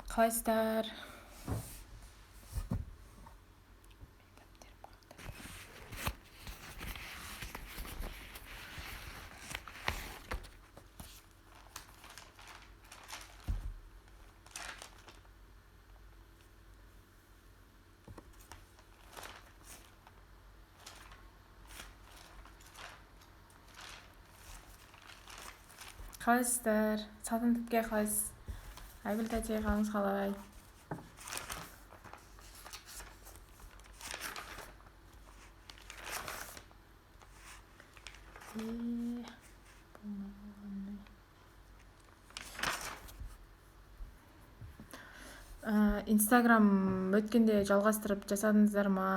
Қалайсыздар? Қалайсыздар? Салтанатке қалайсыз? Айгүл тәте қалыңыз қалай? Инстаграм өткенде жалғастырып жасадыңыздар ма?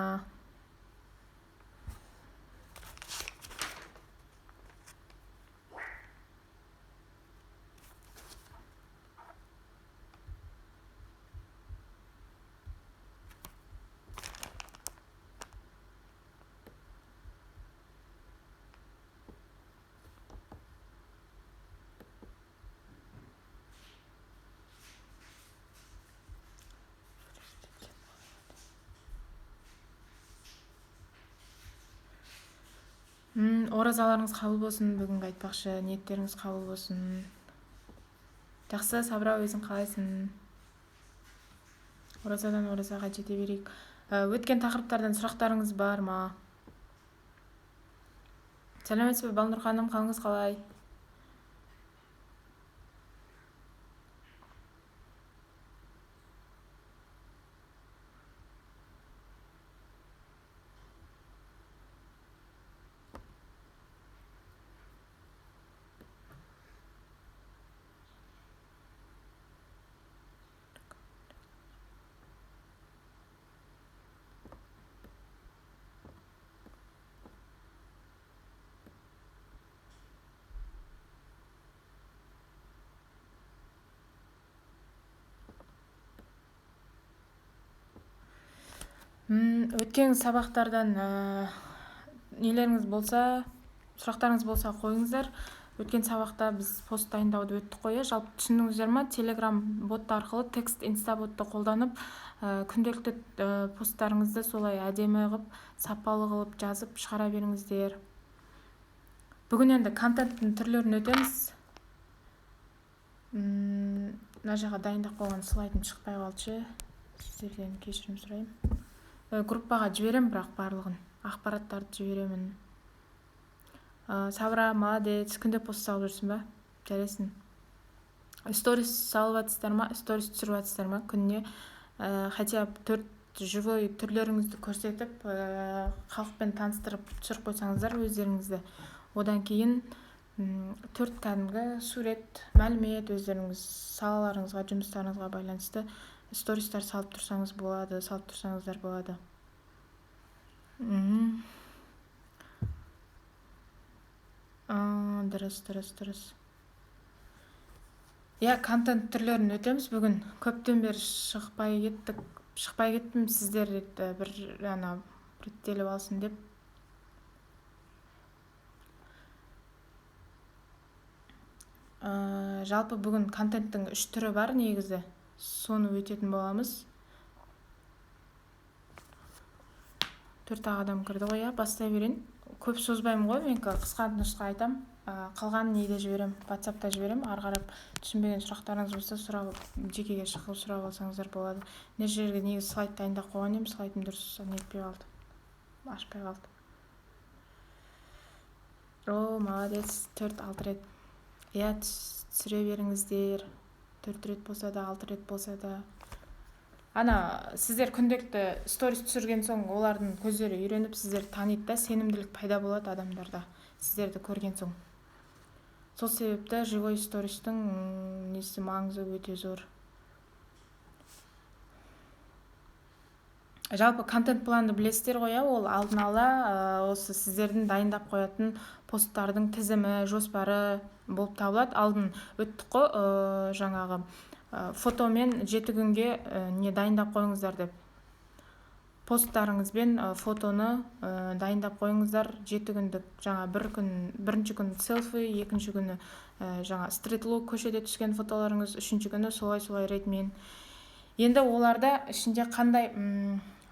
Оразаларыңыз қабыл болсын, бүгінгі айтпақшы, ниеттеріңіз қабыл болсын. Жақсы, Сабра, өзің қалайсың? Оразадан оразаға жете берейік. Өткен тақырыптардан сұрақтарыңыз бар ма? Сәлеметсіз бе, Балнұр ханым, қалыңыз қалай? Өткен сабақтардан нелеріңіз болса, сұрақтарыңыз болса қойыңыздар. Өткен сабақта біз пост дайындауды өттік қой, жалпы түсіндіңіздер ма? Telegram ботты арқылы текст инстаботты қолданып, күнделікті посттарыңызды солай әдемі қылып, сапалы қылып жазып шығара беріңіздер. Бүгін енді контенттің түрлерін өтеміз. Мына жаққа дайындап қойған слайдым шықпай қалды. Сіздерден кешірім сұраймын. Группаға жіберем, бірақ барлығын ақпараттарды жіберемін. Сабра, молодец, күнде пост салып жүрсің ба? Жарайсың. Сторис салып жатсыздар ма? Сторис түсіріп жатсыздар ма? Күніне хотя бы 4 живой түрлеріңізді көрсетіп, халықпен таныстырып түсіріп қойсаңыздар өздеріңізді. Одан кейін 4 кәдімгі сурет, мәлімет, өздеріңіз салаларыңызға, жұмыстарыңызға байланысты стористар салып тұрсаңыздар болады. Дұрыс. Контент түрлерін өтеміз бүгін. Көптен бері шықпай кеттім, сіздер бір реттеліп алсын деп. Жалпы бүгін контенттің 3 түрі бар негізі. Соны өтетін боламыз. 4 адам кірді ғой, бастай берейін. Көп созбаймын ғой, мен қысқа нұсқа айтам. Қалған неде жіберем, WhatsApp'та жіберем. Арғарап түсінбеген сұрақтарыңыз болса, жекеге шығып сұрап алсаңыздар болады. Не жерге негізі слайд дайындап қойған едім, слайдым дұрыс нетпей қалды. Ашпай қалды. Молодец, 4-6 рет. Түсіре беріңіздер. 4 рет болса да, 6 рет болса да. Сіздер күнделікті сторис түсірген соң, олардың көздері үйреніп, сіздер таниды да, сенімділік пайда болады адамдарда, сіздерді көрген соң. Сол себепті живой стористің маңызы өте зор. Жалпы контент планды білесіздер ғой, ол алдын ала осы сіздердің дайындап қоятын посттардың тізімі, жоспары болып табылады. Алдын өттік қой, жаңағы фотомен 7 күнге не дайындап қойыңыздар деп. Посттарыңызбен фотоны дайындап қойыңыздар 7 күндік. Жаңа бірінші күн селфи, екінші күні жаңа стрит лук, көшеде түскен фотоларыңыз, үшінші күні солай ретмен. Енді оларда ішінде қандай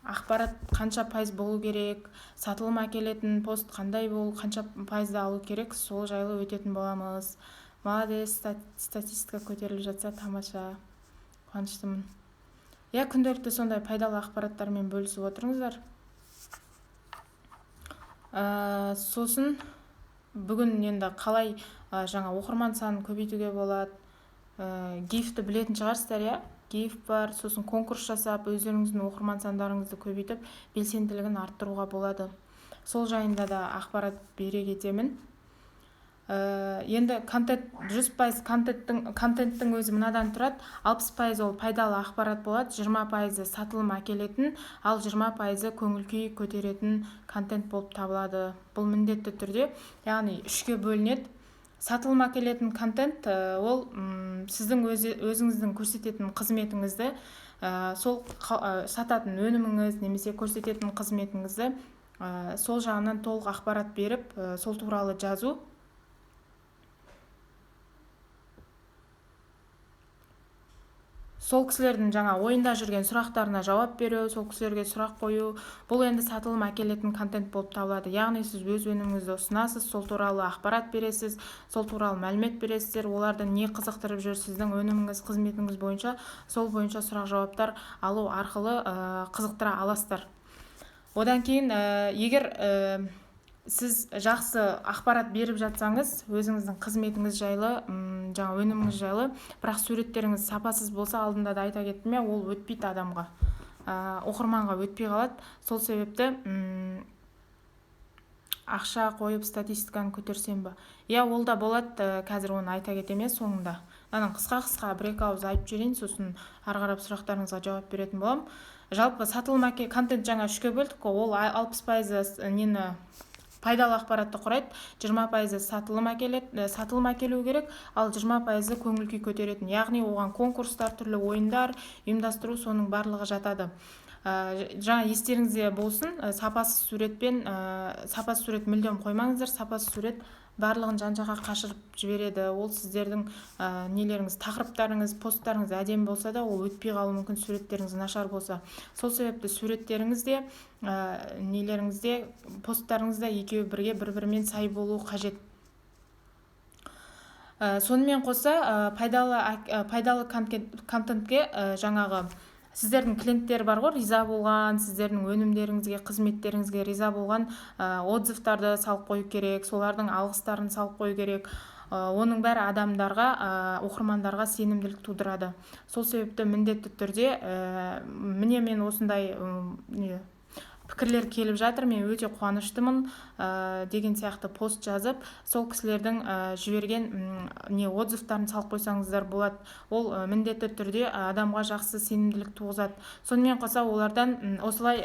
ақпарат қанша пайыз болу керек, сатылым әкелетін пост қандай қанша пайызды алу керек, сол жайлы өтетін боламыз. Молодец, статистика көтеріліп жатса тамаша, қуаныштымын. Күнделікті сондай пайдалы ақпараттармен бөлісіп отырыңыздар. Сосын бүгін енді қалай жаңа оқырман санын көбейтуге болады. Гифті білетін шығарсыздар, иә? Гиф бар, сосын конкурс жасап, өздеріңіздің оқырман сандарыңызды көбейтіп, белсенділігін арттыруға болады. Сол жайында да ақпарат бере кетемін. Енді 100% контенттің өзі мынадан тұрады. 60% ол пайдалы ақпарат болады, 20% сатылым әкелетін, ал 20% көңіл-күй көтеретін контент болып табылады. Бұл міндетті түрде, яғни 3-ке бөлінеді. Сатылым әкелетін контент ол сіздің өзіңіздің көрсететін қызметіңізді, сол сататын өніміңіз немесе көрсететін қызметіңізді сол жағынан толық ақпарат беріп, сол туралы жазу. Сол кісілердің жаңа ойында жүрген сұрақтарына жауап беру, сол кісілерге сұрақ қою, бұл енді сатылым әкелетін контент болып табылады. Яғни сіз өз өніміңізді ұсынасыз, сол туралы ақпарат бересіз, сол туралы мәлімет бересіздер, оларды не қызықтырып жүр сіздің өніміңіз, қызметіңіз бойынша, сол бойынша сұрақ-жауаптар алу арқылы қызықтыра аласыздар. Одан кейін егер сіз жақсы ақпарат беріп жатсаңыз, өзіңіздің қызметіңіз жайлы, жаңа өніміңіз жайлы, бірақ суреттеріңіз сапасыз болса, алдында да айта кеттім, ол өтпейді адамға, оқырманға өтпей қалады. Сол себепті ақша қойып статистиканы көтерсем ба? Ол да болады, қазір оны айта кетем соңында. Қысқа бір-екі ауыз айтып жіберейін, сосын ары қарап сұрақтарыңызға жауап беретін болам. Жалпы сатылым контент жаңа 3-ке бөлдік, ол 60% нені пайдалы ақпаратты құрайды, 20% сатылым әкелу керек, ал 20% көңіл-күй көтеретін. Яғни оған конкурстар, түрлі ойындар ұйымдастыру, соның барлығы жатады. Жаңа естеріңізде болсын, сапасыз сурет мүлдем қоймаңыздар. Сапасыз сурет барлығын жан-жаққа қашырып жібереді. Ол сіздердің нелеріңіз, тақырыптарыңыз, посттарыңыз әдемі болса да, ол өтпей қалуы мүмкін, суреттеріңіз нашар болса. Сол себепті суреттеріңізде, нелеріңізде, посттарыңызда екеуі бірге бір-бірімен сай болу қажет. Сонымен қоса пайдалы контентке жаңағы сіздердің клиенттер бар ғой, риза болған, сіздердің өнімдеріңізге, қызметтеріңізге риза болған отзывтарды салып қою керек, солардың алғыстарын салып қою керек. Оның бәрі адамдарға, оқырмандарға сенімділік тудырады. Сол себепті міндетті түрде міне мен осындай пікірлер келіп жатыр, мен өте қуаныштымын деген сияқты пост жазып, сол кісілердің жіберген отзывтарын салып қойсаңыздар болады. Ол міндетті түрде адамға жақсы сенімділік туғызады. Сонымен қоса олардан осылай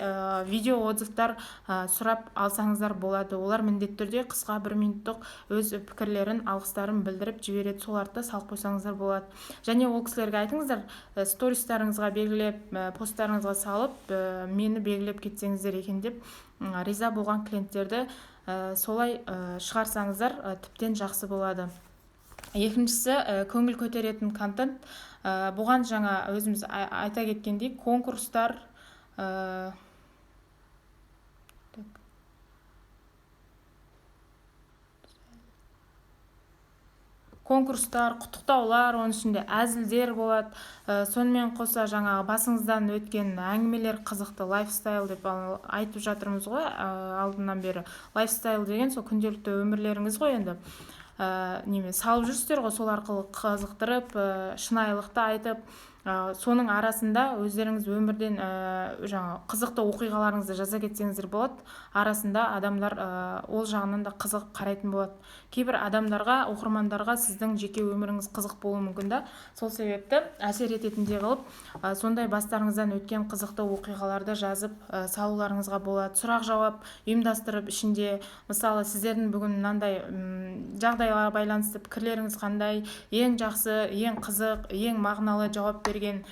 видео отзывтар сұрап алсаңыздар болады. Олар міндетті түрде қысқа 1 минуттық өз пікірлерін, алғыстарын білдіріп жібереді. Соларды салып қойсаңыздар болады. Және ол кісілерге айтыңыздар, стористарыңызға белгілеп, посттарыңызға салып, мені белгілеп кетсеңіздер екен деп, риза болған клиенттерді солай шығарсаңыздар тіптен жақсы болады. Екіншісі, көңіл көтеретін контент. Бұған жаңа өзіміз айта кеткендей, конкурстар, құттықтаулар, оның ішінде әзілдер болады. Сонымен қоса жаңағы басыңыздан өткен әңгімелер қызықты, лайфстайл деп айтып жатырмыз ғой алдынан бері. Лайфстайл деген сол күнделікті өмірлеріңіз ғой енді. Салып жүрсіздер ғой, сол арқылы қызықтырып, шынайылықты айтып, соның арасында өздеріңіз өмірден қызықты оқиғаларыңызды жаза кетсеңіздер болады. Арасында адамдар ол жағынан да қызық қарайтын болады. Кейбір адамдарға, оқырмандарға сіздің жеке өміріңіз қызық болуы мүмкін да. Сол себепті әсер ететіндей қылып, сондай бастарыңыздан өткен қызықты оқиғаларды жазып салуларыңызға болады. Сұрақ-жауап ұйымдастырып, ішінде мысалы сіздердің бүгін мынандай жағдайға байланысты пікірлеріңіз қандай, ең жақсы, ең қызық, ең мағыналы жауап берген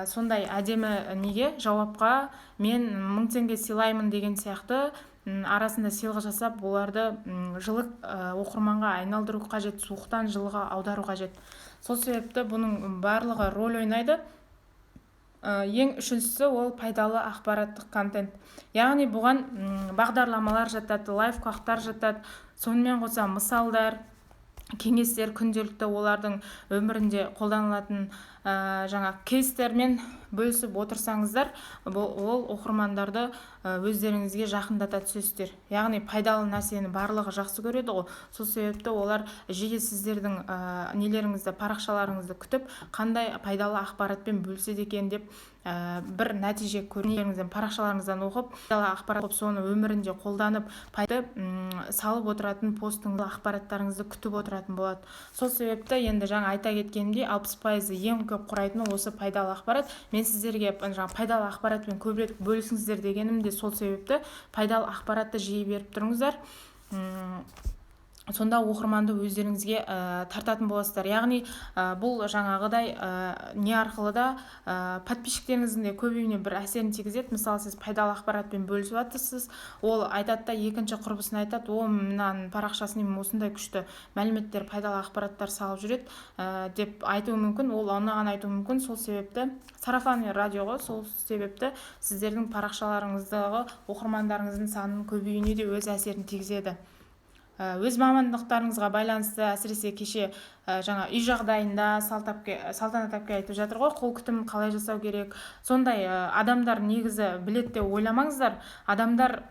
сондай әдемі неге жауапқа мен 1000 теңге сыйлаймын деген сияқты арасында сыйлық жасап, оларды жылы оқырманға айналдыру қажет, суықтан жылыға аудару қажет. Сол себепті бұның барлығы рөл ойнайды. ең үшіншісі ол пайдалы ақпараттық контент. Яғни бұған бағдарламалар жатады, лайфхактар жатады, сонымен қоса мысалдар, кеңестер, күнделікті олардың өмірінде қолданылатын жаңа кейстермен бөлісіп отырсаңыздар, ол оқырмандарды өздеріңізге жақындата түсесіздер. Яғни пайдалы нәрсені барлығы жақсы көреді ғой. Сол себепті олар жиі сіздердің нелеріңізді, парақшаларыңызды күтіп, қандай пайдалы ақпаратпен бөліседі екен деп бір нәтиже көргендеріңізден, парақшаларыңыздан оқып, пайдалы ақпарат оқып, соны өмірінде қолданып, салып отыратын постыңызды, ақпараттарыңызды күтіп отыратын болады. Сол себепті енді жаңа айта кеткенімдей 60% ең көп құрайтыны осы пайдалы ақпарат. Мен сіздерге пайдалы ақпаратпен көбірек бөлісіңіздер дегенім де сол себепті. Пайдалы ақпаратты жиі беріп тұрыңыздар. Сонда оқырманды өздеріңізге тартатын боласыздар. Яғни бұл жаңағыдай не арқылы да подписчиктеріңіздің де көбеюіне бір әсерін тигізеді. Мысалы, сіз пайдалы ақпаратпен бөлісіп жатырсыз, ол айтады да екінші құрбысын айтады, о, мынаның парақшасына осындай күшті мәліметтер, пайдалы ақпараттар салып жүреді деп айтуы мүмкін. Ол анаған айтуы мүмкін. Сол себепті сарафан радиоға, сол себепті сіздердің парақшаларыңыздағы оқырмандарыңыздың санының көбеюіне де өз әсерін тигізеді. Өз мамандықтарыңызға байланысты, әсіресе кеше жаңа үй жағдайында Салтанат әпке айтып жатыр ғой, қол күтімін қалай жасау керек. Сондай адамдар негізі біледі деп ойламаңыздар. Адамдар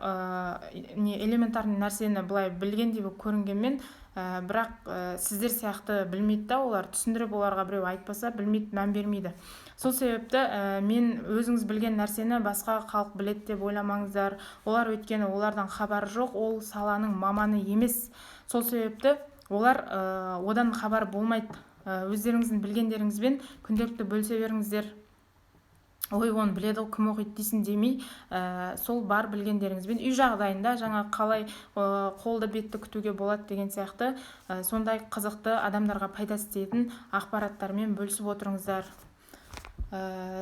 элементарный нәрсені былай білгендей болып көрінгенмен, бірақ сіздер сияқты білмейді да, олар түсіндіріп, оларға біреу айтпаса білмейді, мән бермейді. Сол себепті мен өзіңіз білген нәрсені басқа халық біледі деп ойламаңыздар. Олар өйткені олардан хабар жоқ, ол саланың маманы емес. Сол себепті олар одан хабар болмайды. Өздеріңіздің білгендеріңізбен күнделікті бөлісе беріңіздер. Ой, оны біледі, кім оқиды дейсің демей, сол бар білгендеріңізбен үй жағдайында жаңа қалай қолды бетті күтуге болады деген сияқты сондай қызықты, адамдарға пайдасы тиетін ақпараттармен бөлісіп отырыңыздар.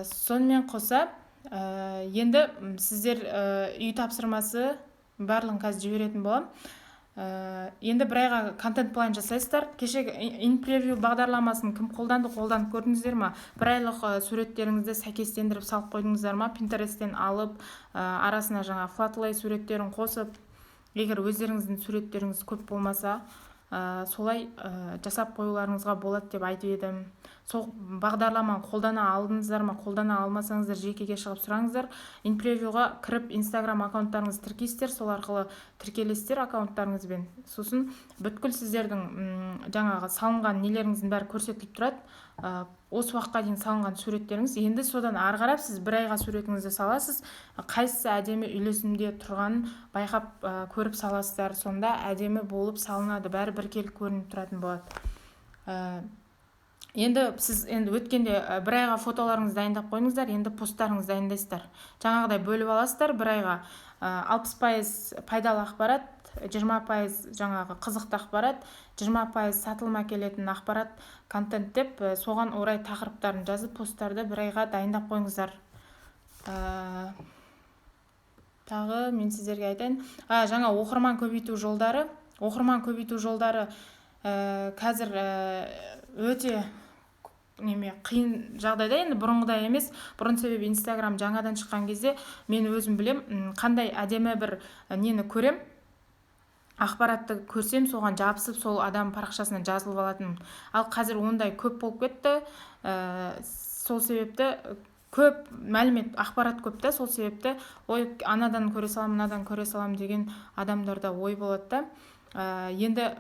Сонымен қоса, енді сіздер үй тапсырмасы барлығын қазір жіберетін болам. Енді бір айға контент план жасайсыздар. Кешегі InPreview бағдарламасын кім қолданып көрдіңіздер ма? Бір айлық суреттеріңізді сәйкестендіріп салып қойдыңыздар ма? Pinterest'тен алып, арасына жаңа Flatlay суреттерін қосып, егер өздеріңіздің суреттеріңіз көп болмаса, солай жасап қоюларыңызға болады деп айтып едім. Сол бағдарламаны қолдана алдыңыздар ма, қолдана алмасаңыздар жекеге шығып сұраңыздар. InPreviewға кіріп Instagram аккаунттарыңызды тіркейсіздер, сол арқылы тіркелесіздер аккаунттарыңызбен. Сосын бүткіл сіздердің жаңағы салынған нелеріңіздің бәрі көрсетіліп тұрады. Осы уақытқа дейін салынған суреттеріңіз, енді содан ары қарап сіз бір айға суретіңізді саласыз, қайсысы әдемі үйлесімде тұрғанын байқап көріп саласыздар. Сонда әдемі болып салынады, бәрі біркелкі көрініп тұратын болады. Енді сіз өткенде бір айға фотоларыңызды дайындап қойыңыздар, енді посттарыңызды дайындайсыздар. Жаңағыдай бөліп аласыздар, бір айға 60% пайдалы ақпарат, 20% жаңағы қызықты ақпарат, 20% сатылым әкелетін ақпарат, контент деп, соған орай тақырыптарын жазып, посттарды бір айға дайындап қойыңыздар. Тағы мен сіздерге айтайын. Жаңа оқырман көбейту жолдары. Оқырман көбейту жолдары қазір өте қиын жағдайда, енді бұрынғыдай емес. Бұрын себебі Instagram жаңадан шыққан кезде мен өзім білем, қандай әдемі бір нені көрем, ақпаратты көрсем, соған жабысып, сол адам парақшасына жазылып алатын. Ал қазір ондай көп болып кетті. Сол себепті көп мәлімет, ақпарат көп та, сол себепті ой, анадан көре салам, мынадан көре салам деген адамдарда ой болады да. Енді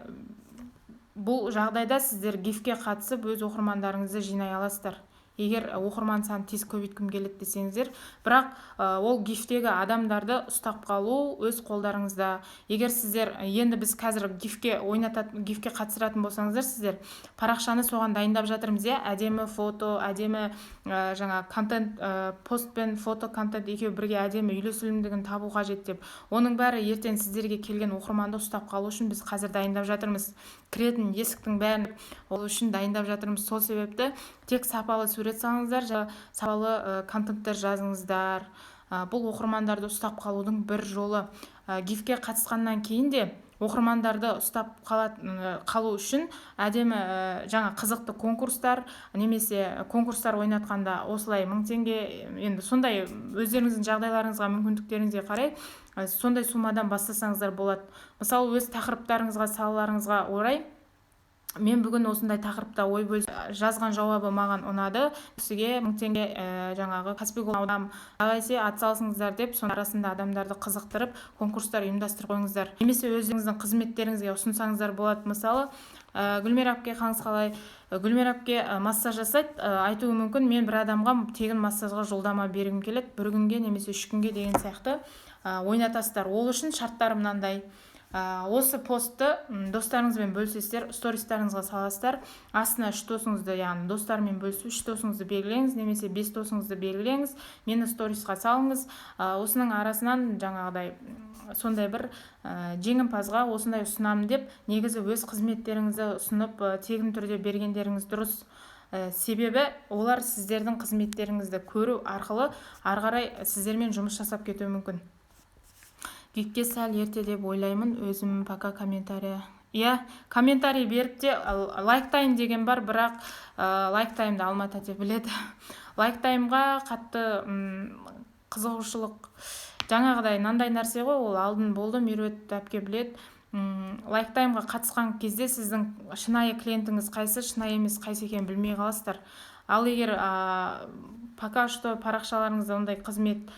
бұл жағдайда сіздер гифке қатысып өз оқырмандарыңызды жинай аласыздар. Егер оқырман санын тез көбейткім келеді десеңіздер, бірақ ол гифтегі адамдарды ұстап қалу өз қолдарыңызда. Егер сіздер енді біз қазір гифке қатысыратын болсаңыздар, сіздер парақшаны соған дайындап жатырмыз, әдемі фото, әдемі жаңа контент, пост пен фото контент екеуі бірге әдемі үйлесімдігін табу қажет деп. Оның бәрі ертең сіздерге келген оқырманды ұстап қалу үшін біз қазір дайындап жатырмыз. Кіретін есіктің бәрін ол үшін дайындап жатырмыз. Сол себепті тек сапалы сурет салыңыздар, сапалы контенттер жазыңыздар. Бұл оқырмандарды ұстап қалудың бір жолы. Гифке қатысқаннан кейін де оқырмандарды ұстап қалу үшін әдемі жаңа қызықты конкурстар немесе конкурстар ойнатқанда осылай 1000 теңге, енді сондай өздеріңіздің жағдайларыңызға, мүмкіндіктеріңізге қарай сондай суммадан бастасаңыздар болады. Мысалы өз тақырыптарыңызға, салаларыңызға орай мен бүгін осындай тақырыпта ой бөлісіп жазған жауабы маған ұнады. Сізге 1000 теңге жаңағы Каспий аудан қалайсе атсалысыңыздар деп, соның арасында адамдарды қызықтырып конкурстар ұйымдастырып қойыңыздар. Немесе өздеріңіздің қызметтеріңізге ұсынсаңыздар болады. Мысалы Гүлмира әпке қалыңыз қалай? Гүлмира әпке массаж жасайды, айтуы мүмкін мен бір адамға тегін массажға жолдама бергім келеді, бір күнге немесе 3 күнге деген сияқты ойнатасыздар. Ол үшін шарттары мынандай: осы постты достарыңызбен бөлісесіздер, стористарыңызға саласыздар, астына 3 досыңызды, яғни достармен бөлісу 3 досыңызды белгілеңіз, немесе 5 досыңызды белгілеңіз, мені сторисқа салыңыз. Осының арасынан жаңағыдай сондай бір жеңімпазға осындай ұсынамын деп, негізі өз қызметтеріңізді ұсынып тегін түрде бергендеріңіз дұрыс. Себебі олар сіздердің қызметтеріңізді көру арқылы ары қарай сіздермен жұмыс жасап кетуі мүмкін. Гикке сәл ерте деп ойлаймын, өзім пока комментарий. Комментарий беріп те лайктайм деген бар, бірақ лайктаймды алматы деп біледі. Лайктаймға қатты қызығушылық жаңағыдай нандай нәрсе ғой, ол алдын болды, Меруерт әпке біледі. Лайктаймға қатысқан кезде сіздің шынайы клиентіңіз қайсы, шынайы емес қайсы екенін білмей қаласыздар. Ал егер пока что парақшаларыңызда ондай қызмет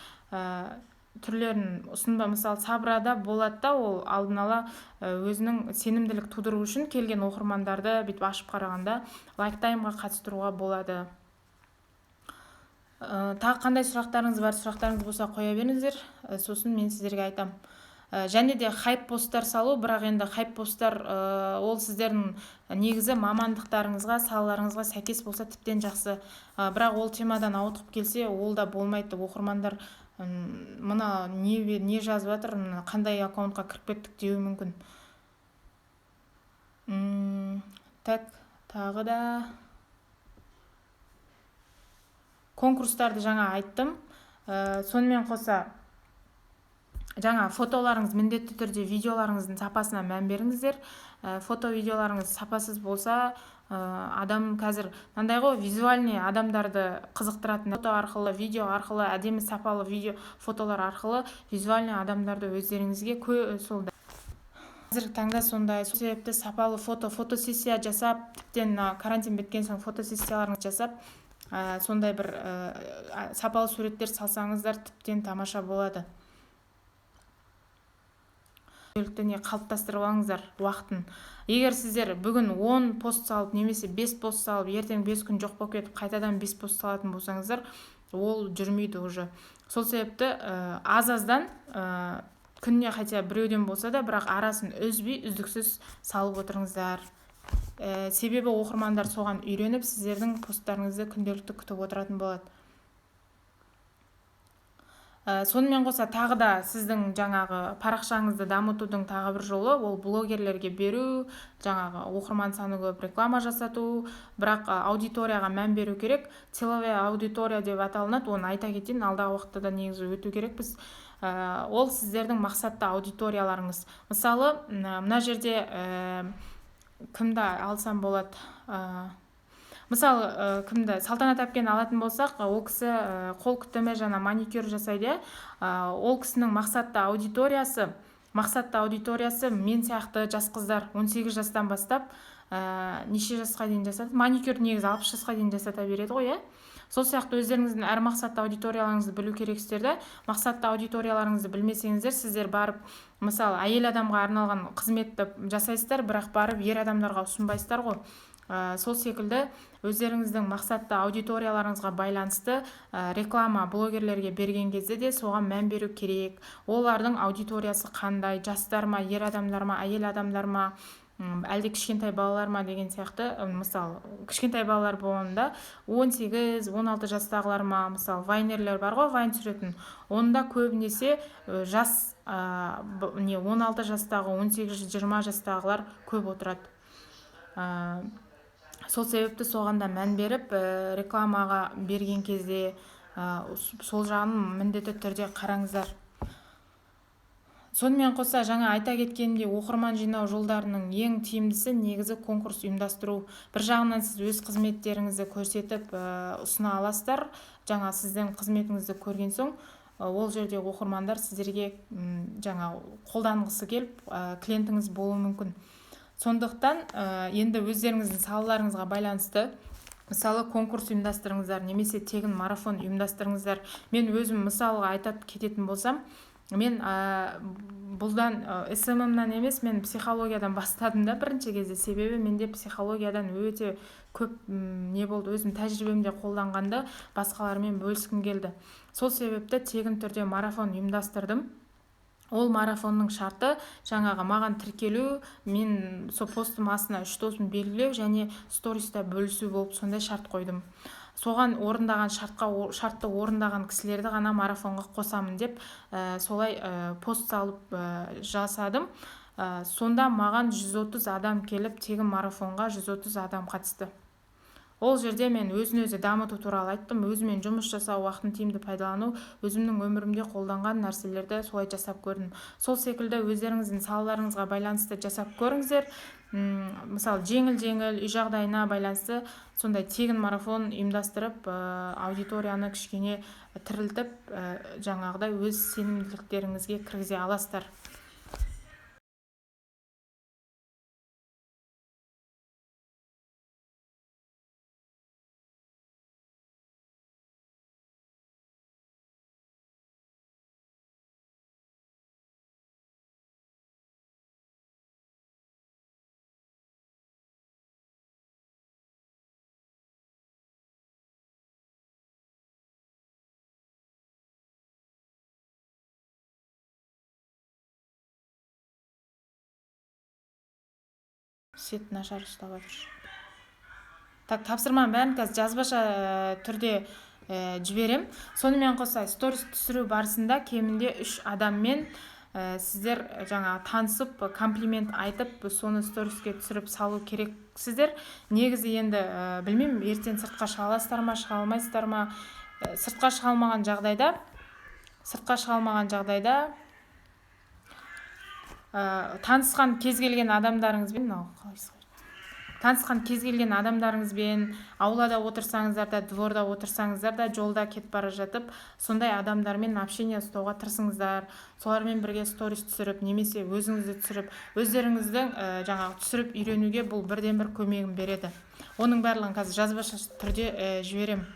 түрлерін ұсынба, мысалы Сабрада болады да, ол алдын ала өзінің сенімділік тудыру үшін келген оқырмандарды бүйтіп ашып қарағанда лайктаймға қатыстыруға болады. Тағы қандай сұрақтарыңыз бар? Сұрақтарыңыз болса қоя беріңіздер, сосын мен сіздерге айтам. Және де хайп посттар салу, бірақ енді хайп посттар ол сіздердің негізі мамандықтарыңызға, салаларыңызға сәйкес болса тіптен жақсы. Бірақ ол темадан ауытқып келсе, ол да болмайды. Оқырмандар мына не жазып жатыр, қандай аккаунтқа кіріп кеттік деуі мүмкін. Тағы да конкурстарды жаңа айттым. Сонымен қоса жаңа фотоларыңыз міндетті түрде видеоларыңыздың сапасына мән беріңіздер. Фото видеоларыңыз сапасыз болса, адам қазір мынандай ғой, визуальный адамдарды қызықтыратын фото арқылы, видео арқылы, әдемі сапалы видео фотолар арқылы визуальный адамдарды өздеріңізге сол қазіргі таңда сондай. Сол себепті сапалы фотосессия жасап, тіптен карантин біткен соң фотосессияларыңыз жасап, сондай бір сапалы суреттер салсаңыздар тіптен тамаша болады. Қалыптастырып алыңыздар уақытын. Егер сіздер бүгін 10 пост салып, немесе 5 пост салып, ертең 5 күн жоқ болып кетіп, қайтадан 5 пост салатын болсаңыздар, ол жүрмейді уже. Сол себепті аз-аздан күніне хотя біреуден болса да, бірақ арасын үзбей, үздіксіз салып отырыңыздар. Себебі оқырмандар соған үйреніп, сіздердің посттарыңызды күнделікті күтіп отыратын болады. Сонымен қоса тағы да сіздің жаңағы парақшаңызды дамытудың тағы бір жолы, ол блогерлерге беру, жаңағы оқырман саны көп реклама жасату, бірақ аудиторияға мән беру керек. Целевая аудитория деп аталынады, оны айта кетейін, алдағы уақытта да негізі өту керекпіз. Ол сіздердің мақсатты аудиторияларыңыз. Мысалы, мына жерде кімді алсам болады? Мысалы, кімді Салтанат әпкені алатын болсақ, ол кісі қол күтімі жаңа маникюр жасайды. Ол кісінің мақсатты аудиториясы мен сияқты жас қыздар 18 жастан бастап неше жасқа дейін жасады? Маникюр негізі 60 жасқа дейін жасата береді ғой, Сол сияқты өздеріңіздің әр мақсатты аудиторияларыңызды білу керексіздер. Мақсатты аудиторияларыңызды білмесеңіздер, сіздер барып, мысалы, әйел адамға арналған қызметті жасайсыздар, бірақ барып ер адамдарға ұсынбайсыздар ғой. Сол секілді өздеріңіздің мақсатты аудиторияларыңызға байланысты реклама блогерлерге берген кезде де соған мән беру керек. Олардың аудиториясы қандай, жастар ма, ер адамдар ма, әйел адамдар ма, әлде кішкентай балалар ма деген сияқты. Мысалы, кішкентай балалар болғанда 18-16 жастағылар ма, мысалы, вайнерлер бар ғой, вайн түсіретін. Онда көбінесе жас 16 жастағы, 18-20 жастағылар көп отырады. Сол себепті соғанда мән беріп, рекламаға берген кезде сол жағын міндетті түрде қараңыздар. Сонымен қоса жаңа айта кеткенімдей оқырман жинау жолдарының ең тиімдісі негізі конкурс ұйымдастыру. Бір жағынан сіз өз қызметтеріңізді көрсетіп ұсына аласыздар. Жаңа сіздің қызметіңізді көрген соң ол жерде оқырмандар сіздерге жаңа қолданғысы келіп клиентіңіз болуы мүмкін. Сондықтан енді өздеріңіздің салаларыңызға байланысты мысалы конкурс ұйымдастырыңыздар немесе тегін марафон ұйымдастырыңыздар. Мен өзім мысалға айтып кететін болсам, мен бұлдан СММнан емес, мен психологиядан бастадым да бірінші кезде. Себебі менде психологиядан өте көп не болды, өзім тәжірибемде қолданғанды басқалармен бөліскім келді. Сол себепті тегін түрде марафон ұйымдастырдым. Ол марафонның шарты жаңағы маған тіркелу, мен сол постым астына 3 досым белгілеу және сториста бөлісу болып сондай шарт қойдым. Соған орындаған шартты орындаған кісілерді ғана марафонға қосамын деп солай пост салып жасадым. Сонда маған 130 адам келіп, тегін марафонға 130 адам қатысты. Ол жерде мен өзін-өзі дамыту туралы айттым, өзімен жұмыс жасау, уақытын тиімді пайдалану, өзімнің өмірімде қолданған нәрселерді солай жасап көрдім. Сол секілді өздеріңіздің салаларыңызға байланысты жасап көріңіздер. Мысалы жеңіл үй жағдайына байланысты сондай тегін марафон ұйымдастырып аудиторияны кішкене тірілтіп жаңағыдай өз сенімділіктеріңізге кіргізе аласыздар. Сет нашар ұстап жатыр. Так, тапсырманың бәрін қазір жазбаша түрде жіберем. Сонымен қоса сторис түсіру барысында кемінде 3 адаммен сіздер жаңа танысып, комплимент айтып, соны сториске түсіріп салу керексіздер. Негізі енді білмеймін, ертең сыртқа шыға аласыздар ма, шыға алмайсыздар ма. Сыртқа шыға алмаған жағдайда танысқан кез келген адамдарыңызбен аулада отырсаңыздар да, дворда отырсаңыздар да, жолда кетіп бара жатып, сондай адамдармен общение ұстауға тырысыңыздар. Солармен бірге сторис түсіріп, немесе өзіңізді түсіріп, өздеріңіздің жаңағы түсіріп үйренуге бұл бірден бір көмегін береді. Оның барлығын қазір жазбаша түрде жіберем.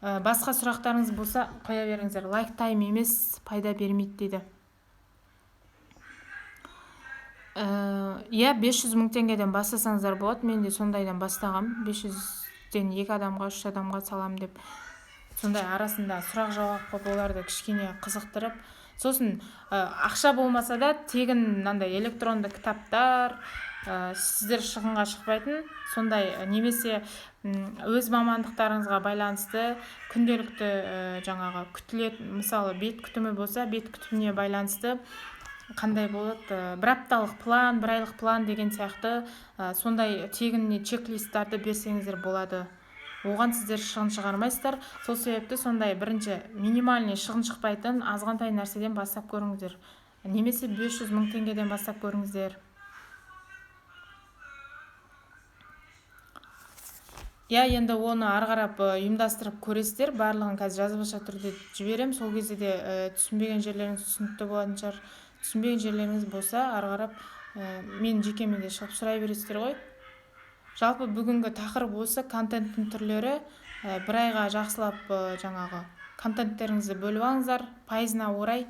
Басқа сұрақтарыңыз болса қоя беріңіздер. Лайк тайм емес, пайда бермейді дейді. 500 мың теңгеден бастасаңыздар болады. Мен де сондайдан бастағам. 500-ден 2 адамға, 3 адамға салам деп. Сондай арасында сұрақ жауап қойып, оларды кішкене қызықтырып. Сосын ақша болмаса да тегін мынандай электронды кітаптар, сіздер шығынға шықпайтын, сондай немесе өз мамандықтарыңызға байланысты күнделікті жаңағы күтілетін, мысалы бет күтімі болса, бет күтіміне байланысты қандай болады, бір апталық план, бір айлық план деген сияқты сондай тегінне чек-листтарды берсеңіздер болады. Оған сіздер шығын шығармайсыздар. Сол себепті сондай бірінші минимальный шығын шықпайтын азғантай нәрседен бастап көріңіздер. Немесе 500 мың теңгеден бастап көріңіздер. Енді оны арғарап ұйымдастырып көресіздер. Барлығын қазір жазбаша түрде жіберем. Сол кезде де түсінбеген жерлеріңіз түсінікті болатын шығар. Түсінбеген жерлеріңіз болса, арғарап мен жекеменде шығып сұрай бересіздер ғой. Жалпы бүгінгі тақырып осы, контенттің түрлері. Бір айға жақсылап жаңағы контенттеріңізді бөліп алыңыздар, пайызына орай.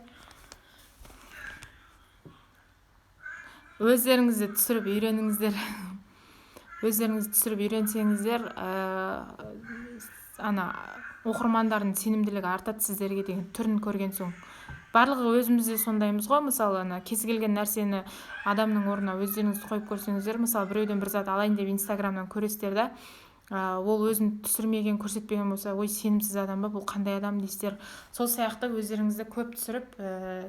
Өздеріңізді түсіріп үйреніңіздер. Өздеріңізді түсіріп үйренсеңіздер, оқырмандардың сенімділігі артады сіздерге деген түрін көрген соң. Барлығы өзімізде сондаймыз ғой. Мысалы, кез келген нәрсені адамның орнына өздеріңіз қойып көрсеңіздер, мысалы, біреуден бір зат алайын деп Инстаграмнан көресіздер да, ол өзін түсірмеген, көрсетпеген болса, ой, сенімсіз адам ба, бұл қандай адам дейсіздер. Сол сияқты өздеріңізді көп түсіріп,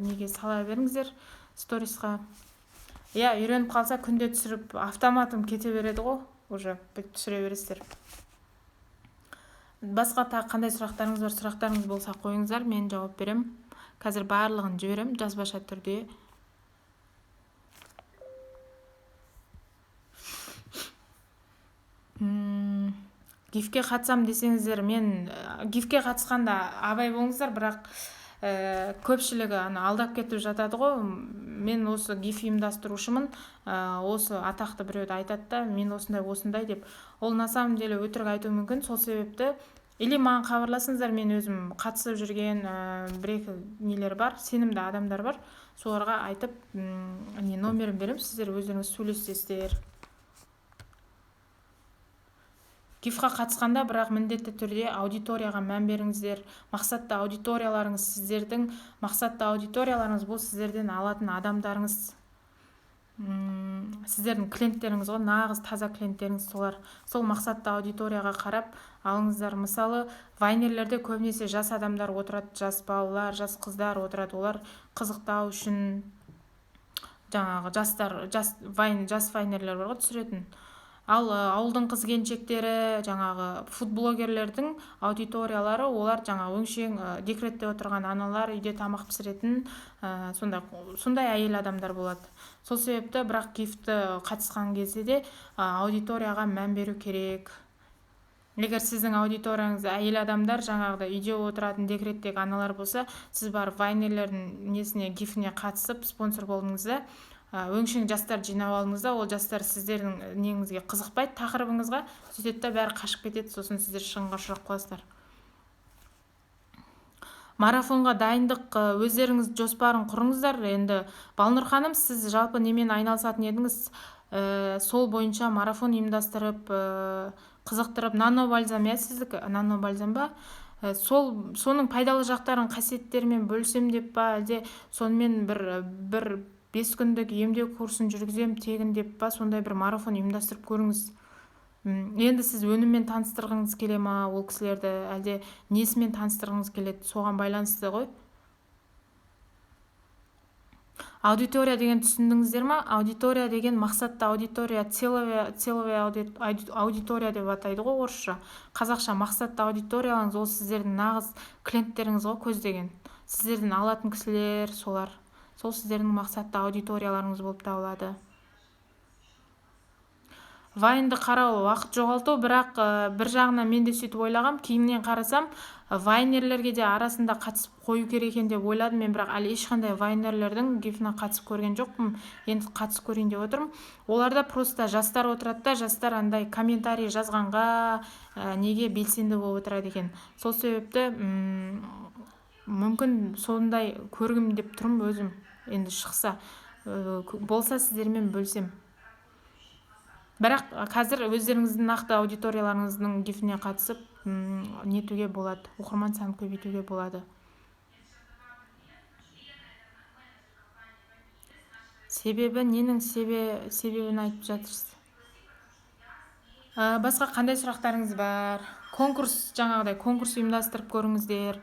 неге сала беріңіздер сторисқа. Үйреніп қалса күнде түсіріп, автоматом кете береді ғой, уже түсіре бересіздер. Басқа тағы қандай сұрақтарыңыз бар, сұрақтарыңыз болса қойыңыздар, мен жауап берем. Қазір барлығын жіберем жазбаша түрде. Гифке қатысам десеңіздер, мен гифке қатысқанда абай болыңыздар, бірақ көпшілігі алдап кетіп жатады ғой. Мен осы гиф ұйымдастырушымын, осы атақты біреуді айтады да, мен осындай деп. Ол на самом деле өтірік айтуы мүмкін. Сол себепті или маған хабарласыңыздар, мен өзім қатысып жүрген бір-екі нелер бар, сенімді адамдар бар. Соларға айтып, номерін берем, сіздер өздеріңіз сөйлесесіздер. гифқа қатысқанда бірақ міндетті түрде аудиторияға мән беріңіздер. Мақсатты аудиторияларыңыз, сіздердің мақсатты аудиторияларыңыз бұл сіздерден алатын адамдарыңыз, сіздердің клиенттеріңіз ғой, нағыз таза клиенттеріңіз солар. Сол мақсатты аудиторияға қарап алыңыздар. Мысалы, вайнерлерде көбінесе жас адамдар отырады, жас балалар, жас қыздар отырады. Олар қызықтау үшін жаңағы жас вайнерлер бар ғой, түсіретін. Ал ауылдың қыз келіншектері, жаңағы фудблогерлердің аудиториялары, олар жаңа өңшең декретте отырған аналар, үйде тамақ пісіретін сондай әйел адамдар болады. Сол себепті бірақ гифті қатысқан кезде де аудиторияға мән беру керек. Егер сіздің аудиторияңыз әйел адамдар, жаңағыда үйде отыратын декреттегі аналар болса, сіз барып вайнерлердің несіне, гифіне қатысып спонсор болдыңыз да, өңшең жастар жинап алдыңыз да, ол жастар сіздердің неңізге қызықпайды, тақырыбыңызға, сөйтеді да бәрі қашып кетеді, сосын сіздер шығынға ұшырап қаласыздар. Марафонға дайындық, өздеріңіз жоспарын құрыңыздар. Енді Балнұр ханым, сіз жалпы немен айналысатын едіңіз? Сол бойынша марафон ұйымдастырып, қызықтырып, нано-бальзам, сіздікі нано-бальзам ба? Соның пайдалы жақтарын, қасиеттерімен бөлсем деп па, әлде сонымен бір 5 күндік емдеу курсын жүргізем тегін деп па, сондай бір марафон ұйымдастырып көріңіз. Енді сіз өніммен таныстырғыңыз келе ма ол кісілерді, әлде несімен таныстырғыңыз келеді, соған байланысты ғой. Аудитория деген түсіндіңіздер ма? Аудитория деген мақсатты аудитория, целовая аудитория деп атайды ғой орысша. Қазақша мақсатты аудиторияларыңыз, ол сіздердің нағыз клиенттеріңіз ғой, көздеген. Сіздерден алатын кісілер солар. Сол сіздердің мақсатты аудиторияларыңыз болып табылады. Вайнды қарау уақыт жоғалту, бірақ бір жағынан мен де сөйтіп ойлағам, кейіннен қарасам, вайнерлерге де арасында қатысып қою керек екен деп ойладым. Мен бірақ әлі ешқандай вайнерлердің гифіне қатысып көрген жоқпын. Енді қатысып көрейін деп отырмын. Оларда просто жастар отырады да, жастар андай комментарий жазғанға неге белсенді болып отырады екен. Сол себепті мүмкін сондай көргім деп тұрмын өзім. Енді шықса, болса сіздермен бөлсем. Бірақ қазір өздеріңіздің нақты аудиторияларыңыздың гифіне қатысып нетуге болады, оқырман санын көбейтуге болады. Себебі ненің себебін айтып жатырсыз? Басқа қандай сұрақтарыңыз бар? Жаңағыдай конкурс ұйымдастырып көріңіздер.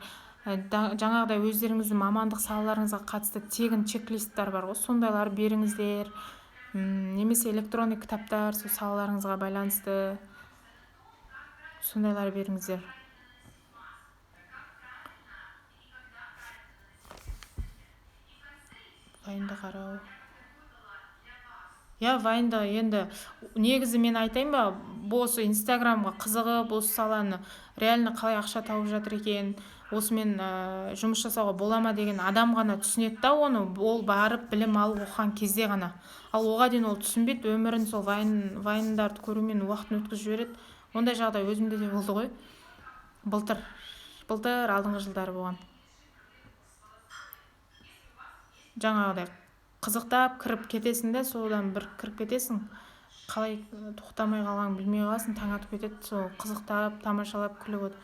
Жаңағыдай өздеріңіздің мамандық салаларыңызға қатысты тегін чек-листтер бар ғой, сондайлар беріңіздер. Немесе электронный кітаптар, сол салаларыңызға байланысты сондайлар беріңіздер. Вайнды қарау. Вайнды енді негізі мен айтайын ба, осы инстаграмға қызығып, осы саланы реально қалай ақша тауып жатыр екен, осымен жұмыс жасауға бола ма деген адам ғана түсінеді да оны, ол барып білім алып оқыған кезде ғана. Ал оған дейін ол түсінбейді, өмірін сол вайндарды көрумен уақытын өткізіп жібереді. Ондай жағдай өзімде де болды ғой. Былтыр алдыңғы жылдары болған. Жаңағыдай қызықтап кіріп кетесің де, содан бір кіріп кетесің. Қалай тоқтамай қалғанын білмей қаласың, таң атып кетеді, сол қызықтап, тамашалап күліп отыр.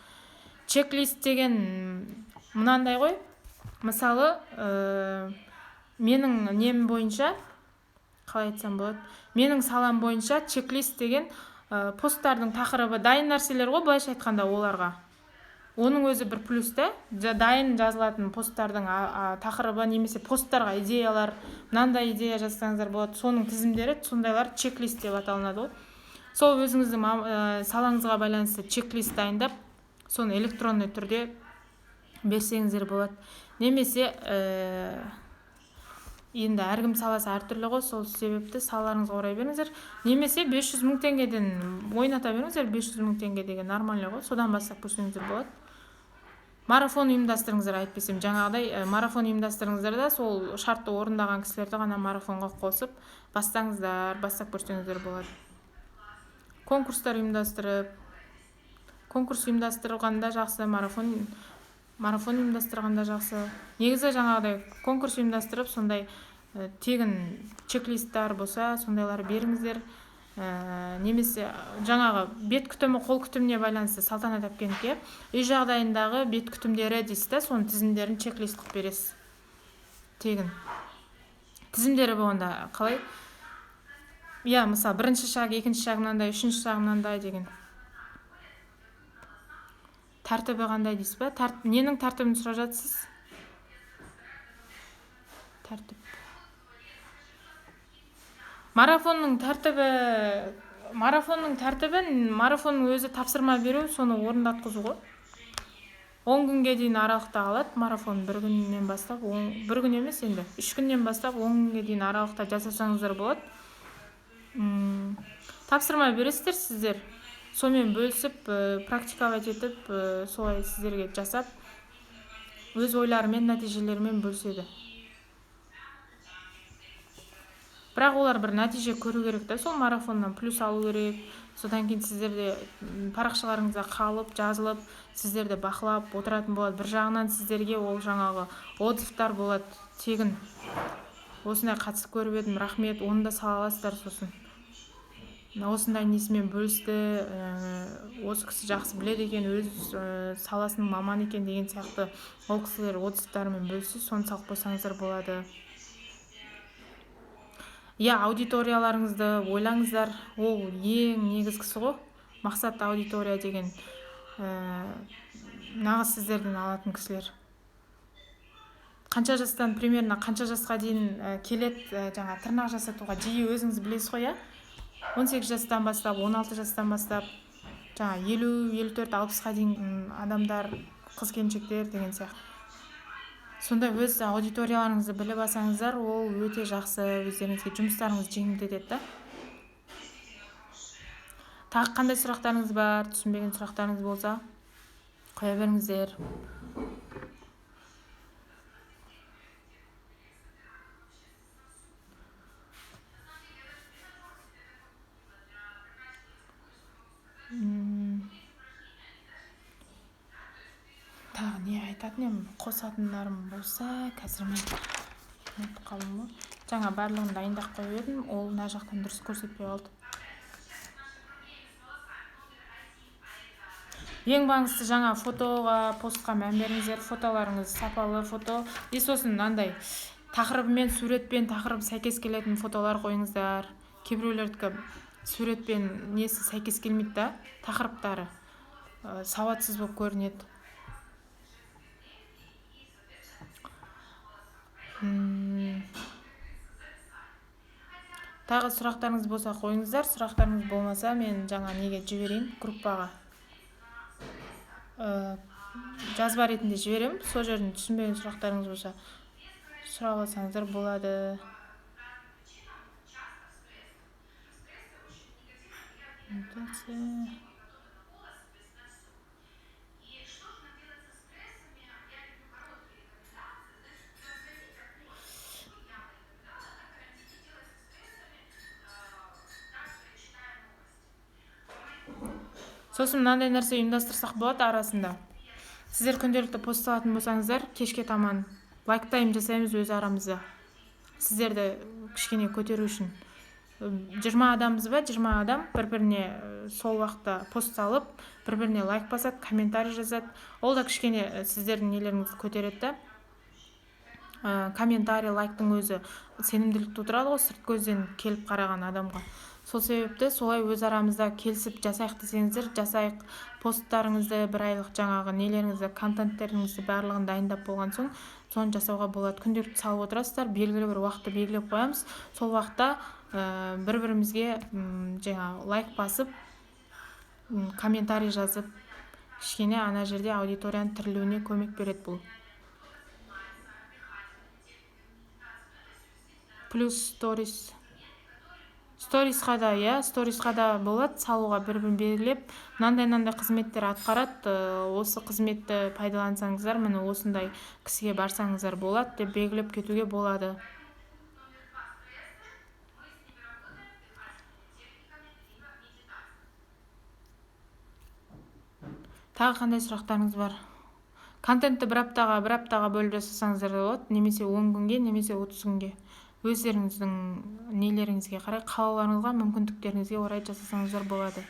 Чек-лист деген мынандай ғой. Мысалы, менің нем бойынша, қалай айтсам болады, менің салам бойынша чек-лист деген посттардың тақырыбы дайын нәрселер ғой, былайша айтқанда оларға. Оның өзі бір плюс та, дайын жазылатын посттардың тақырыбы, немесе посттарға идеялар, мынандай идея жазсаңыздар болады, соның тізімдері, сондайлар чек-лист деп аталынады ғой. Сол өзіңіздің салаңызға байланысты чек-лист дайындап, соны электронный түрде берсеңіздер болады. немесе енді әркім саласы әртүрлі ғой, сол себепті салаларыңызға орай беріңіздер. Немесе 500 мың теңгеден ойната беріңіздер. 500 мың теңге деген нормальный ғой, содан бастап көрсеңіздер болады. Марафон ұйымдастырыңыздар, айтпесем жаңағыдай марафон ұйымдастырыңыздар да сол шартты орындаған кісілерді ғана марафонға қосып бастаңыздар, бастап көрсеңіздер болады. Конкурстар ұйымдастырып, конкурс ұйымдастырылғанда жақсы, марафон ұйымдастырғанда жақсы. Негізі жаңағыдай конкурс ұйымдастырып, сондай тегін чек-листтар болса, сондайлар беріңіздер. Немесе жаңағы бет күтімі, қол күтіміне байланысты Салтанат әпкенікі үй жағдайындағы бет күтімдері дейсіз да, соның тізімдерін чек-лист қылып бересіз. Тегін тізімдері болғанда қалай? Иә, мысалы бірінші шаг, екінші шаг мынандай, үшінші шаг мынандай деген. Тәртібі қандай дейсіз ба? Ненің тәртібін сұрап жатсыз? Тәртіп. Марафонның тәртібін, марафонның өзі тапсырма беру, соны орындатқызу ғой. 10 күнге дейін аралықта алады марафон, бір күннен бастап, бір күн емес енді, 3 күннен бастап 10 күнге дейін аралықта жасасаңыздар болады. Тапсырма бересіздер сіздер, сонымен бөлісіп, практиковать етіп, солай сіздерге жасап, өз ойларымен, нәтижелерімен бөліседі. Бірақ олар бір нәтиже көру керек та, сол марафоннан плюс алу керек. Содан кейін сіздерде парақшаларыңызға қалып, жазылып, сіздерді бақылап отыратын болады. Бір жағынан сіздерге ол жаңағы отзывтар болады, тегін. Осындай қатысып көріп едім, рахмет, оны да сала аласыздар. Сосын осындай несімен бөлісті, осы кісі жақсы біледі екен, өз саласының маманы екен деген сияқты ол кісілер отзывтарымен бөлісіп, соны салып қойсаңыздар болады. Иә, аудиторияларыңызды ойлаңыздар, ол ең негізгісі ғой. Мақсатты аудитория деген нағыз сіздерден алатын кісілер. Қанша жастан, примерно қанша жасқа дейін келеді, жаңа тырнақ жасатуға жиі өзіңіз білесіз ғой, 18 жастан бастап, 16 жастан бастап, жаңа 50, 54, 60-қа дейін адамдар, қыз-келіншектер деген сияқты. Сонда өз аудиторияларыңызды біліп алсаңыздар, ол өте жақсы, өздеріңізге жұмыстарыңыз жеңілдетеді да. Тағы қандай сұрақтарыңыз бар, түсінбеген сұрақтарыңыз болса, қоя беріңіздер. Тағы не айтатын ем, қосатындарым болса, қазір мен ұмытып қалдым ғой. Жаңа барлығын дайындап қойып едім, ол мына жақтан дұрыс көрсетпей қалды. Ең маңыздысы жаңа фотоға, постқа мән беріңіздер, фотоларыңыз сапалы фото. Сосын мынандай тақырыбымен, суретпен тақырып сәйкес келетін фотолар қойыңыздар. Кейбіреулердікі суретпен несі сәйкес келмейді да, тақырыптары сауатсыз болып көрінеді. Тағы сұрақтарыңыз болса қойыңыздар, сұрақтарыңыз болмаса мен жаңа неге жіберейін, группаға жазба ретінде жіберем. Сол жерден түсінбеген сұрақтарыңыз болса сұрап алсаңыздар болады. Сосын мынандай нәрсе ұйымдастырсақ болады арасында. Сіздер күнделікті посталатын болсаңыздар, кешке таман лайк-тайм жасаймыз өз арамызда. Сіздерді кішкене көтеру үшін. 20 адамбыз ба, 20 адам бір-біріне сол уақытта пост салып, бір-біріне лайк басады, комментарий жазады. Ол да кішкене сіздердің нелеріңізді көтереді. Комментарий, лайктың өзі сенімділік тудырады ғой, сырт көзден келіп қараған адамға. Сол себепті солай өз арамызда келісіп жасайық десеңіздер, жасайық. Посттарыңызды, бір айлық жаңағы нелеріңізді, контенттеріңізді барлығын дайындап болған соң, соны жасауға болады. Күнделікті салып отырасыздар, белгілі бір уақытты белгілеп қоямыз. Сол уақытта бір-бірімізге жаңағы лайк басып, комментарий жазып, кішкене ана жерде аудиторияның тірілуіне көмек береді бұл. плюс сторисқа да сторисқа да болады салуға, бір-бірін белгілеп мынандай қызметтер атқарады, осы қызметті пайдалансаңыздар міне осындай кісіге барсаңыздар болады деп белгілеп кетуге болады. Тағы қандай сұрақтарыңыз бар? Контентті бір аптаға бөліп жасасаңыздар да болады, немесе 10 күнге, немесе 30 күнге. Өздеріңіздің нелеріңізге қарай, қалауларыңызға, мүмкіндіктеріңізге орай жасасаңыздар болады.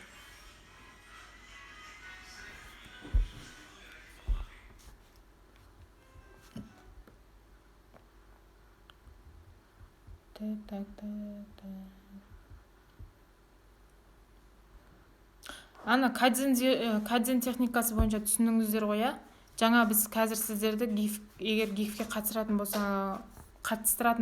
Ана кайдзен техникасы бойынша түсіндіңіздер ғой, иә? Жаңа біз қазір сіздерді егер гифке қатыстыратын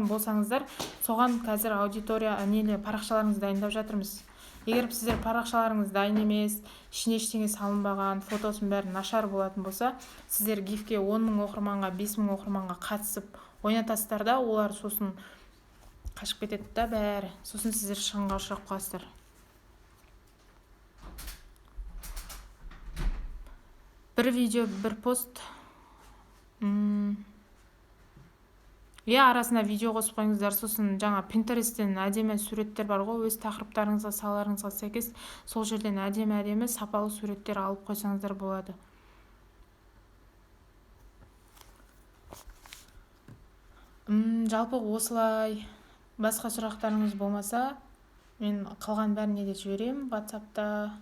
болсаңыздар, соған қазір аудитория парақшаларыңызды дайындап жатырмыз. Егер сіздер парақшаларыңыз дайын емес, ішіне ештеңе салынбаған, фотосын бәрі нашар болатын болса, сіздер гифке 10 000 оқырманға, 5 000 оқырманға қатысып ойнатасыздар да, олар сосын қашып кетеді да бәрі. Сосын сіздер шығынға ұшырап қаласыздар. Бір видео, бір пост. Арасына видео қосып қойыңыздар, сосын жаңа Pinterest'тен әдемі суреттер бар ғой, өз тақырыптарыңызға, салаларыңызға сәйкес сол жерден әдемі сапалы суреттер алып қойсаңыздар болады. Жалпы осылай. Басқа сұрақтарыңыз болмаса, мен қалған бәріне де жіберем WhatsApp'та.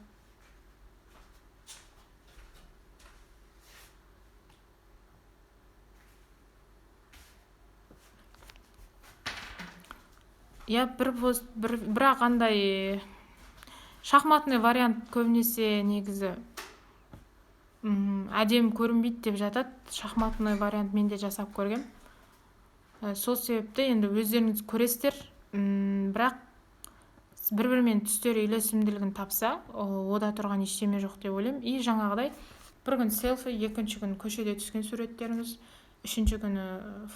Бірақ андай шахматный вариант көбінесе негізі әдемі көрінбейді деп жатады. Шахматный вариант мен де жасап көргем. Сол себепті енді өздеріңіз көресіздер, бірақ бір-бірімен түстер үйлесімділігін тапса, ода тұрған ештеме жоқ деп ойлаймын. И жаңағыдай бір күн селфи, екінші күн көшеде түскен суреттеріңіз, үшінші күні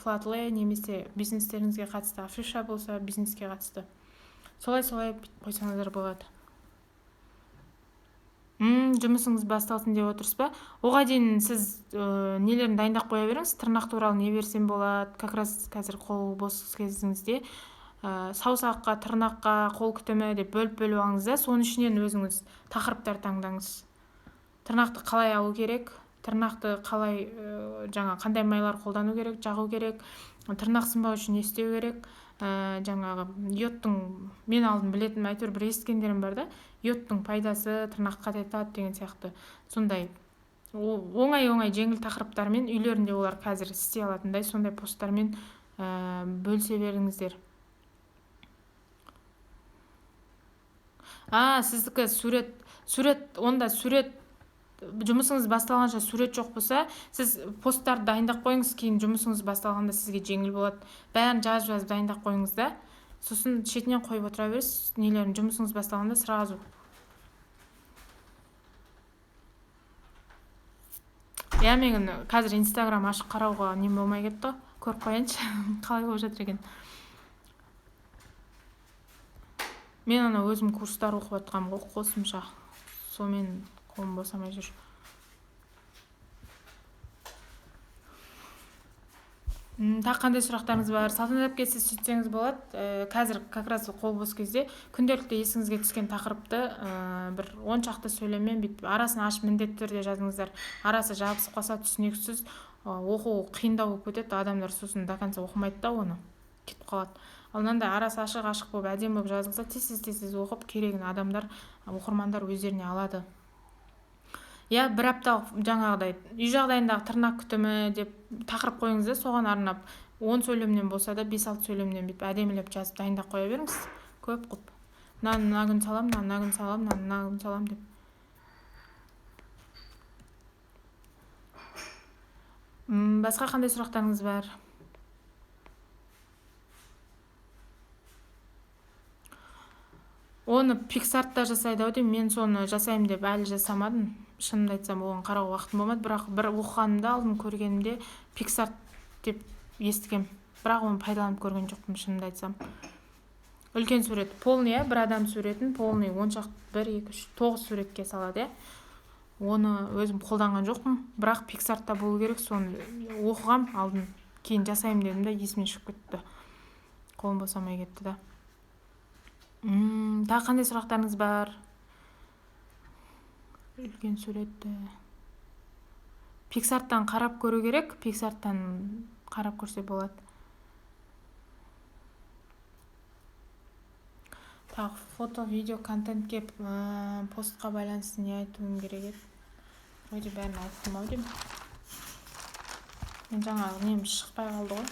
флатлей, немесе бизнестеріңізге қатысты афиша болса, бизнеске қатысты. Солай қойсаңыздар болады. Жұмысыңыз басталсын деп отырсыз ба? Оға дейін сіз нелерін дайындап қоя беріңіз. Тырнақ туралы не берсем болады? Как раз қазір қол бос кезіңізде саусаққа, тырнаққа, қол күтімі деп бөліп алыңыз да, соның ішінен өзіңіз тақырыптар таңдаңыз. Тырнақты қалай алу керек? Тырнақты қалай қандай майлар қолдану керек, жағу керек? Тырнақ сынбау үшін не істеу керек? Жаңағы йодтың, мен алдын білетін, әйтеуір бір естігендерім бар да, йодтың пайдасы тырнаққа кетеді деген сияқты. Сондай оңай жеңіл тақырыптармен үйлерінде олар қазір істей алатындай сондай посттармен бөлісе беріңіздер. Сіздікі сурет, онда сурет жұмысыңыз басталғанша сурет жоқ болса, сіз посттарды дайындап қойыңыз, кейін жұмысыңыз басталғанда сізге жеңіл болады. Бәрін жазып дайындап қойыңыз да, сосын шетінен қойып отыра бересіз, нелерін жұмысыңыз басталғанда сразу. Мен қазір Instagram ашып қарауға нем болмай кетті, көріп қояншы, қалай болып жатыр екен. Мен өзім курстар оқып жатқам, қосымша. Сомен қолым босамай жүр. Тағы қандай сұрақтарыңыз бар? Салтанат әпке, сіз сөйтсеңіз болады. Қазір как раз қол бос кезде күнделікті есіңізге түскен тақырыпты бір 10 шақты сөйлеммен бүйтіп арасын ашып міндетті түрде жазыңыздар. Арасы жабысып қалса түсінексіз, оқу қиындау болып кетеді, адамдар сосын до конца оқымайды да, оны кетіп қалады. Ал мынандай арасы ашық болып әдемі болып жазылса, тез оқып керегін адамдар, оқырмандар өздеріне алады. Бір апталық жаңағыдай үй жағдайындағы тырнақ күтімі деп тақырып қойыңыз да, соған арнап 10 сөйлемнен болса да 5-6 сөйлемнен бүйтіп әдемілеп жазып дайындап қоя беріңіз. Көп қып. Мына күн салам, мына күн салам деп. Басқа қандай сұрақтарыңыз бар? Оны PicsArt'та жасайды ау деймін, мен соны жасаймын деп әлі жасамадым. Шынымды айтсам, оған қарауға уақытым болмады, бірақ бір оқығанымда, алдын көргенімде PicsArt деп естігем. бірақ оны пайдаланып көрген жоқпын, шынымды айтсам. Үлкен сурет полный, бір адам суретін полный 10 1 2 3 9 суретке салады. Оны өзім қолданған жоқпын, бірақ Pixar'та болу керек, соны оқығам алдын, кейін жасайым дедім де, есімнен шығып кетті. Қолым босамай кетті да. Тағы қандай сұрақтарыңыз бар? Үлкен суретті Pixar'тан қарап көру керек, Pixar'тан қарап көрсе болады. Тағы фото, видео, контентке постқа байланысты не айтуым керек еді? Вроде бәрін айттым ау деймін. Мен жаңағы нем шықпай қалды ғой.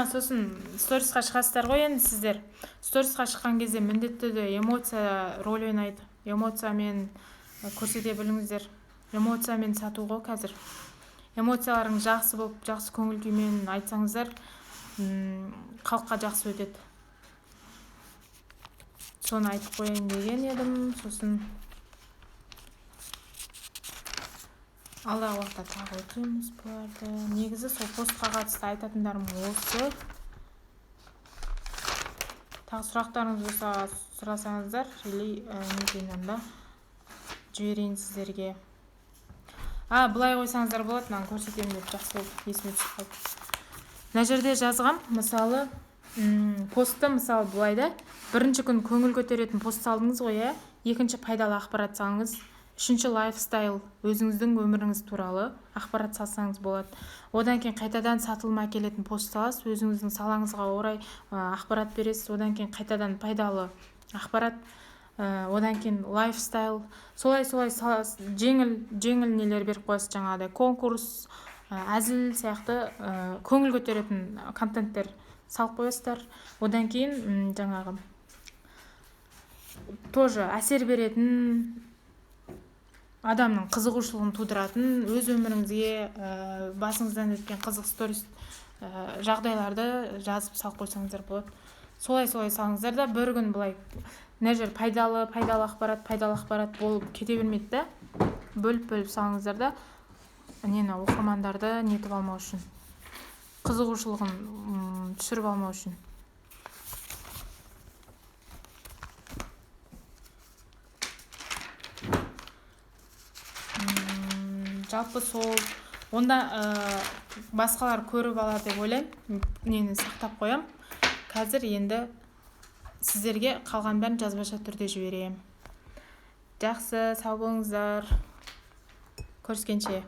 Сосын сторисқа шығасыздар ғой енді сіздер. Сторисқа шыққан кезде міндетті де эмоция рөл ойнайды. Эмоциямен көрсете біліңіздер. Эмоциямен сату ғой қазір. Эмоцияларың жақсы болып, жақсы көңіл күймен айтсаңыздар, халыққа жақсы өтеді. Соны айтып қояйын деген едім. Сосын алдағы уақытта тағы өтеміз бұларды. Негізі сол постқа қатысты айтатындарым осы. Тағы сұрақтарыңыз болса сұрасаңыздар, или неден жіберейін сіздерге. Бұлай қойсаңыздар болады, маған көрсетемін деп жақсы болды, есіме түсіп қалды. Мына жерде жазғам, мысалы, постты мысалы бұлайда, бірінші күн көңіл көтеретін пост салдыңыз ғой, екінші пайдалы ақпарат салыңыз, үшінші лайфстайл, өзіңіздің өміріңіз туралы ақпарат салсаңыз болады. Одан кейін қайтадан сатылым әкелетін пост саласыз, өзіңіздің салаңызға орай ақпарат бересіз, одан кейін қайтадан пайдалы ақпарат, одан кейін лайфстайл, солай жеңіл нелер беріп қоясыз, жаңағыдай конкурс, әзіл сияқты көңіл көтеретін контенттер салып қоясыздар. Одан кейін жаңағы тоже әсер беретін, адамның қызығушылығын тудыратын, өз өміріңізге басыңыздан өткен қызық сторис жағдайларды жазып салып қойсаңыздар болады. Солай салыңыздар да, бір күн былай мына жер пайдалы ақпарат болып кете бермейді да, бөліп салыңыздар да, нені оқырмандарды нетіп алмау үшін, қызығушылығын түсіріп алмау үшін. Жалпы сол, онда басқалар көріп алар деп ойлаймын, нені сақтап қоям. Қазір енді сіздерге қалған бәрін жазбаша түрде жіберем. Жақсы, сау болыңыздар. Көріскенше.